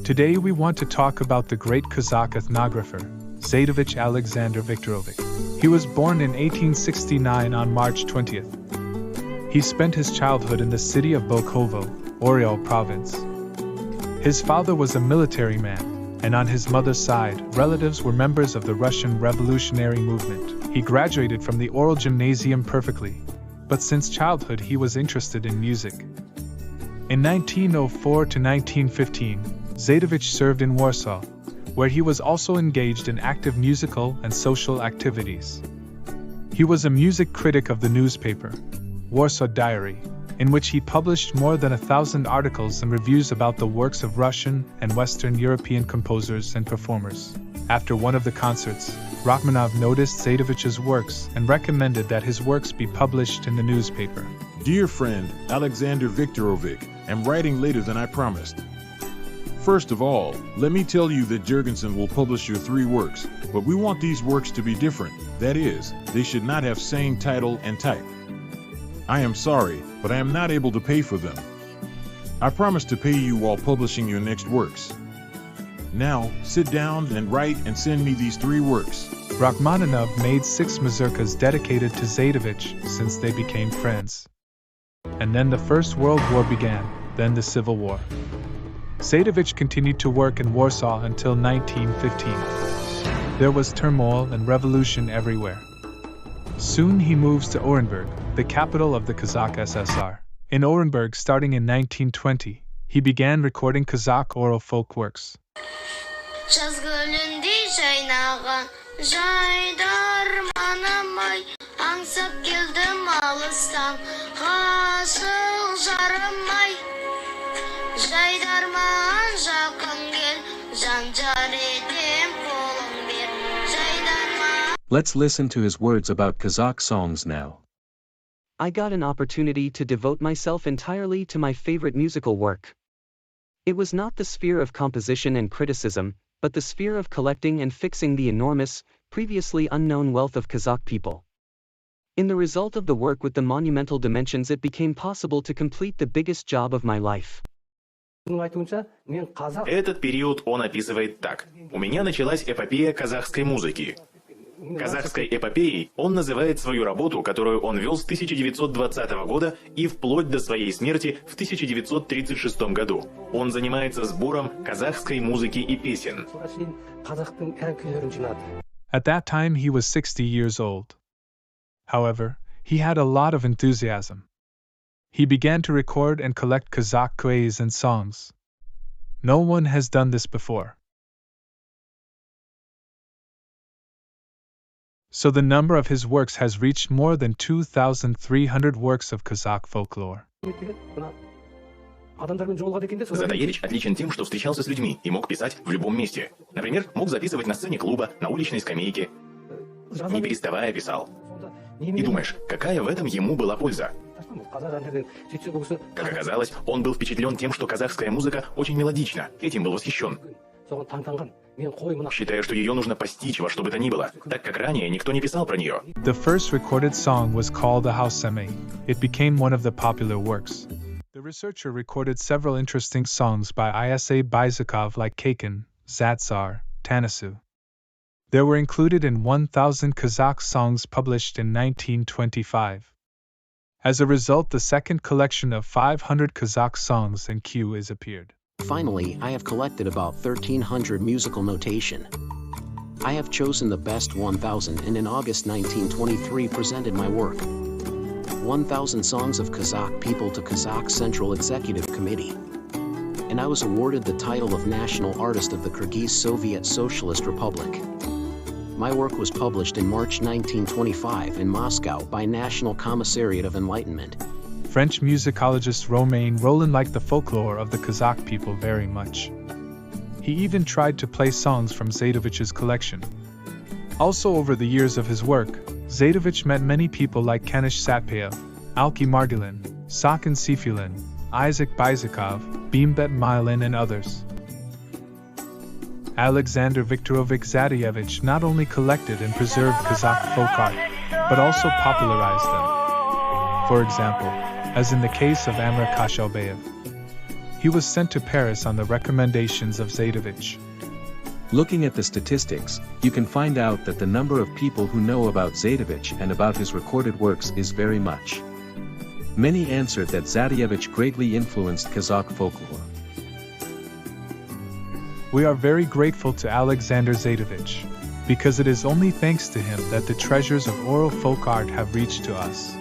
Today we want to talk about the great Kazakh ethnographer, Zataevich Alexander Viktorovich. He was born in 1869 on March 20th. He spent his childhood in the city of Bokovo, Oryol province. His father was a military man, and on his mother's side, relatives were members of the Russian Revolutionary Movement. He graduated from the Oryol Gymnasium perfectly, but since childhood he was interested in music. In 1904 to 1915, Zataevich served in Warsaw, where he was also engaged in active musical and social activities. He was a music critic of the newspaper, Warsaw Diary, in which he published more than 1,000 articles and reviews about the works of Russian and Western European composers and performers. After one of the concerts, Rachmaninoff noticed Zataevich's works and recommended that his works be published in the newspaper. Dear friend, Alexander Viktorovich, I'm writing later than I promised. First of all, let me tell you that Jurgensen will publish your 3 works, but we want these works to be different. That is, they should not have same title and type. I am sorry, but I am not able to pay for them. I promise to pay you while publishing your next works. Now, sit down and write and send me these 3 works. Rachmaninoff made 6 mazurkas dedicated to Zataevich since they became friends. And then the First World War began, then the Civil War. Zataevich continued to work in Warsaw until 1915. There was turmoil and revolution everywhere. Soon he moves to Orenburg, the capital of the Kazakh SSR. In Orenburg, starting in 1920, he began recording Kazakh oral folk works. Let's listen to his words about Kazakh songs now. I got an opportunity to devote myself entirely to my favorite musical work. It was not the sphere of composition and criticism, but the sphere of collecting and fixing the enormous, previously unknown wealth of Kazakh people. In the result of the work with the monumental dimensions, it became possible to complete the biggest job of my life. Этот период он описывает так. У меня началась эпопея казахской музыки. Казахской эпопеей он называет свою работу, которую он вел с 1920 года и вплоть до своей смерти в 1936 году. Он занимается сбором казахской музыки и песен. At that time he was 60 years old. However, he had a lot of enthusiasm. He began to record and collect Kazakh kways and songs. No one has done this before. So the number of his works has reached more than 2,300 works of Kazakh folklore. Затаевич отличен тем, что встречался с людьми и мог писать в любом месте. Например, мог записывать на сцене клуба, на уличной скамейке. Не переставая писал. И думаешь, какая в этом ему была польза? Как оказалось, он был впечатлен тем, что казахская музыка очень мелодична. Этим был восхищен. Считая, что ее нужно постичь во что бы то ни было, так как ранее никто не писал про нее. The first recorded song was called the Hauseme. It became one of the popular works. The researcher recorded several interesting songs by Isa Byzakov like Kakin, Zatsar, Tanasu. They were included in 1,000 Kazakh songs published in 1925. As a result, the second collection of 500 Kazakh songs and Q is appeared. Finally, I have collected about 1,300 musical notation. I have chosen the best 1,000 and in August 1923 presented my work. 1,000 Songs of Kazakh People to Kazakh Central Executive Committee. And I was awarded the title of National Artist of the Kyrgyz Soviet Socialist Republic. My work was published in March 1925 in Moscow by National Commissariat of Enlightenment. French musicologist Romain Rolland liked the folklore of the Kazakh people very much. He even tried to play songs from Zataevich's collection. Also over the years of his work, Zataevich met many people like Kanish Satpayev, Alki Margulin, Sakin Sifulin, Isaac Byzakov, Bimbet Mylin and others. Alexander Viktorovich Zataevich not only collected and preserved Kazakh folk art, but also popularized them. For example, as in the case of Amir Kashalbayev. He was sent to Paris on the recommendations of Zataevich. Looking at the statistics, you can find out that the number of people who know about Zataevich and about his recorded works is very much. Many answered that Zataevich greatly influenced Kazakh folklore. We are very grateful to Alexander Zataevich, because it is only thanks to him that the treasures of oral folk art have reached to us.